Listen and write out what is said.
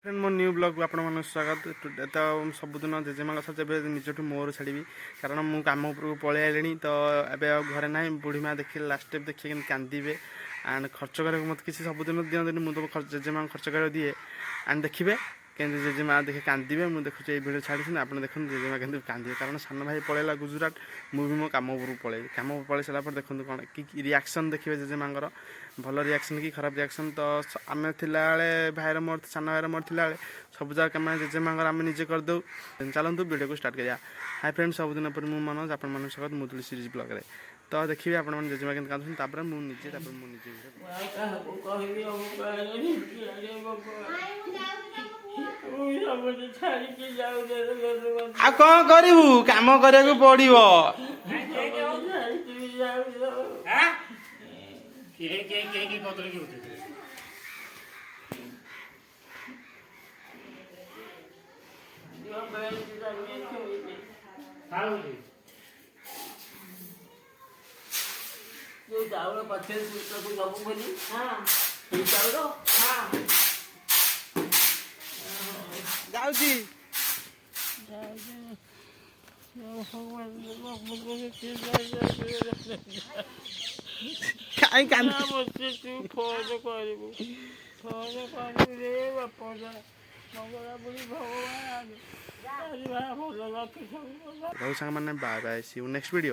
Friend मो new blog को आपन स्वागत तो सबुदिन जेजेमा सह जब निजठू मोर छाड़ी कारण मु कम उपरको पलि आइले तो एवं घरे ना बुढ़ी माँ देखिए लास्ट स्टेप देखिए कि कांदे एंड खर्च कर मत किसी सबुदिन दिखती मुझे जेजेमा खर्च कर दिए एंड देखिए केंद्र जेजेमा देखे कांदे मुझे देखुचे भिडियो छाड़ी आप देखते जेजेमा के कांदे कारण सान भाई पलैला गुजरात मुझे मो कम उपरको पलि कम पलि सारा देखते कौन कि रिएक्शन देखिए जेजेमांर भल रिएक्शन कि खराब रिएक्शन तो आम थिला भाईर मोर सान भाईर मोर थिला सब जगह कैमेरा जेजेमांर आम निजे करदे चलतु वीडियो को स्टार्ट करिया। हाय फ्रेंड्स सबुदिन पर मुझे मनोज आप स्वागत मुदुली सीरीज ब्लॉग रे तो देखिए आप जेजेमा के कांदुन मुझे आ कौन करू कम करने पड़ो चाउल पचे दबू बोली चाउल जाऊँगी कहीं कांद बहुत सांग मैंने bye bye see you next video.